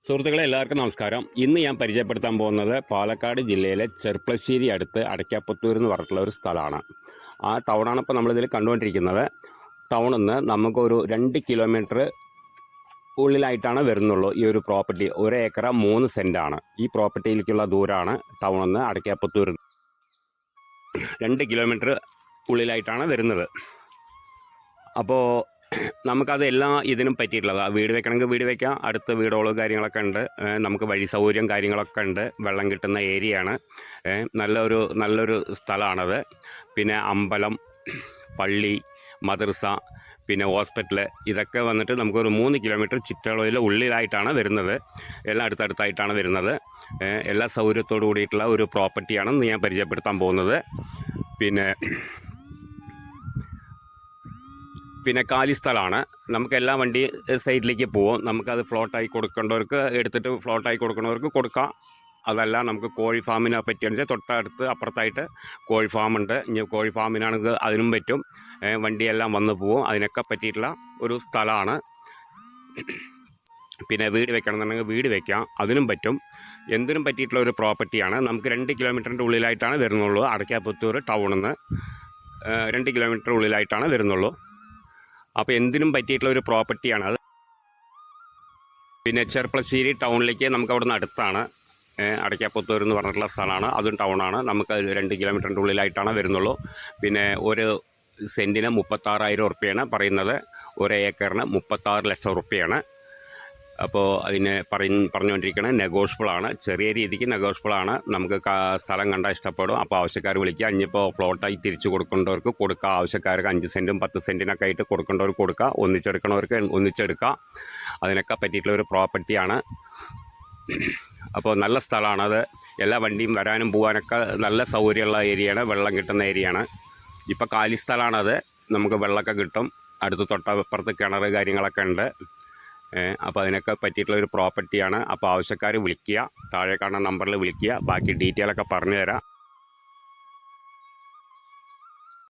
സുഹൃത്തുക്കളെ എല്ലാവർക്കും നമസ്കാരം. ഇന്ന് ഞാൻ പരിചയപ്പെടുത്താൻ പോകുന്നത് പാലക്കാട് ജില്ലയിലെ ചെർപ്പളശ്ശേരി അടുത്ത് അടയ്ക്കാപ്പത്തൂർ എന്ന് പറഞ്ഞിട്ടുള്ള ഒരു സ്ഥലമാണ്. ആ ടൗണാണ് ഇപ്പോൾ നമ്മളിതിൽ കണ്ടുകൊണ്ടിരിക്കുന്നത്. ടൗണിൽ നിന്ന് നമുക്കൊരു 2 കിലോമീറ്റർ ഉള്ളിലായിട്ടാണ് വരുന്നുള്ളൂ ഈ ഒരു പ്രോപ്പർട്ടി. 1 ഏക്കർ 3 സെൻറ്റാണ് ഈ പ്രോപ്പർട്ടിയിലേക്കുള്ള ദൂരമാണ്. ടൗണിൽ നിന്ന് അടയ്ക്കാപ്പത്തൂർ 2 കിലോമീറ്റർ ഉള്ളിലായിട്ടാണ് വരുന്നത്. അപ്പോൾ നമുക്കത് എല്ലാ ഇതിനും പറ്റിയിട്ടുള്ളത്, വീട് വെക്കണമെങ്കിൽ വീട് വെക്കാം, അടുത്ത വീടുകളോ കാര്യങ്ങളൊക്കെ ഉണ്ട്, നമുക്ക് വഴി സൗകര്യം കാര്യങ്ങളൊക്കെ ഉണ്ട്, വെള്ളം കിട്ടുന്ന ഏരിയയാണ്, നല്ലൊരു സ്ഥലമാണത്. പിന്നെ അമ്പലം, പള്ളി, മദ്രസ, പിന്നെ ഹോസ്പിറ്റൽ, ഇതൊക്കെ വന്നിട്ട് നമുക്കൊരു 3 കിലോമീറ്റർ ചുറ്റളവിൽ ഉള്ളിലായിട്ടാണ് വരുന്നത്. എല്ലാം അടുത്തടുത്തായിട്ടാണ് വരുന്നത്. എല്ലാ സൗകര്യത്തോടു കൂടിയിട്ടുള്ള ഒരു പ്രോപ്പർട്ടിയാണ് ഞാൻ പരിചയപ്പെടുത്താൻ പോകുന്നത്. പിന്നെ കാലി സ്ഥലമാണ്. നമുക്ക് എല്ലാ വണ്ടി സൈഡിലേക്ക് പോവും. നമുക്കത് ഫ്ലോട്ടായി കൊടുക്കേണ്ടവർക്ക് എടുത്തിട്ട് ഫ്ലോട്ടായി കൊടുക്കുന്നവർക്ക് കൊടുക്കാം. അതല്ല നമുക്ക് കോഴി ഫാമിനെ പറ്റിയാണെന്ന് വെച്ചാൽ തൊട്ടടുത്ത് അപ്പുറത്തായിട്ട് കോഴി ഫാമുണ്ട്. ഇനി കോഴി ഫാമിനാണെങ്കിൽ അതിനും പറ്റും. വണ്ടിയെല്ലാം വന്ന് പോവും. അതിനൊക്കെ പറ്റിയിട്ടുള്ള ഒരു സ്ഥലമാണ്. പിന്നെ വീട് വെക്കണമെന്നുണ്ടെങ്കിൽ വീട് വയ്ക്കാം, അതിനും പറ്റും. എന്തിനും പറ്റിയിട്ടുള്ള ഒരു പ്രോപ്പർട്ടിയാണ്. നമുക്ക് 2 കിലോമീറ്ററിൻ്റെ ഉള്ളിലായിട്ടാണ് വരുന്നുള്ളൂ. അടയ്ക്കാപ്പത്തൂർ ടൗണിൽ നിന്ന് 2 കിലോമീറ്റർ ഉള്ളിലായിട്ടാണ് വരുന്നുള്ളൂ. അപ്പോൾ എന്തിനും പറ്റിയിട്ടുള്ള ഒരു പ്രോപ്പർട്ടിയാണ് അത്. പിന്നെ ചെർപ്പളശ്ശേരി ടൗണിലേക്ക് നമുക്ക് അവിടെ നിന്ന് അടുത്താണ്. അടയ്ക്കാപ്പത്തൂർ എന്ന് പറഞ്ഞിട്ടുള്ള സ്ഥലമാണ്, അതും ടൗണാണ്. നമുക്ക് 2 കിലോമീറ്ററിൻ്റെ ഉള്ളിലായിട്ടാണ് വരുന്നുള്ളൂ. പിന്നെ ഒരു സെൻറ്റിന് 36,000 ഉറുപ്പ്യാണ് പറയുന്നത്. 1 ഏക്കറിന് 36 ലക്ഷം ഉറുപ്പ്യാണ്. അപ്പോൾ അതിന് പറഞ്ഞുകൊണ്ടിരിക്കുന്നത് നെഗോഷ്യബിളാണ്, ചെറിയ രീതിക്ക് നെഗോഷ്യബിളാണ്. നമുക്ക് സ്ഥലം കണ്ടാൽ ഇഷ്ടപ്പെടും. അപ്പോൾ ആവശ്യക്കാർ വിളിക്കുക. ഇനിയിപ്പോൾ ഫ്ലോട്ടായി തിരിച്ചു കൊടുക്കേണ്ടവർക്ക് കൊടുക്കുക, ആവശ്യക്കാർക്ക് 5 സെൻറ്റും 10 സെൻറ്റിനൊക്കെ ആയിട്ട് കൊടുക്കേണ്ടവർക്ക് കൊടുക്കുക, ഒന്നിച്ചെടുക്കണവർക്ക് ഒന്നിച്ചെടുക്കുക. അതിനൊക്കെ പറ്റിയിട്ടുള്ള ഒരു പ്രോപ്പർട്ടിയാണ്. അപ്പോൾ നല്ല സ്ഥലമാണത്. എല്ലാ വണ്ടിയും വരാനും പോകാനൊക്കെ നല്ല സൗകര്യമുള്ള ഏരിയയാണ്, വെള്ളം കിട്ടുന്ന ഏരിയയാണ്. ഇപ്പോൾ കാലി സ്ഥലമാണത്. നമുക്ക് വെള്ളമൊക്കെ കിട്ടും. അടുത്ത് തൊട്ടപ്പുറത്ത് കിണർ കാര്യങ്ങളൊക്കെ ഉണ്ട്. അപ്പോൾ അതിനൊക്കെ പറ്റിയിട്ടുള്ളൊരു പ്രോപ്പർട്ടിയാണ്. അപ്പോൾ ആവശ്യക്കാർ വിളിക്കുക, താഴെ കാണുന്ന നമ്പറിൽ വിളിക്കുക. ബാക്കി ഡീറ്റെയിലൊക്കെ പറഞ്ഞു തരാം.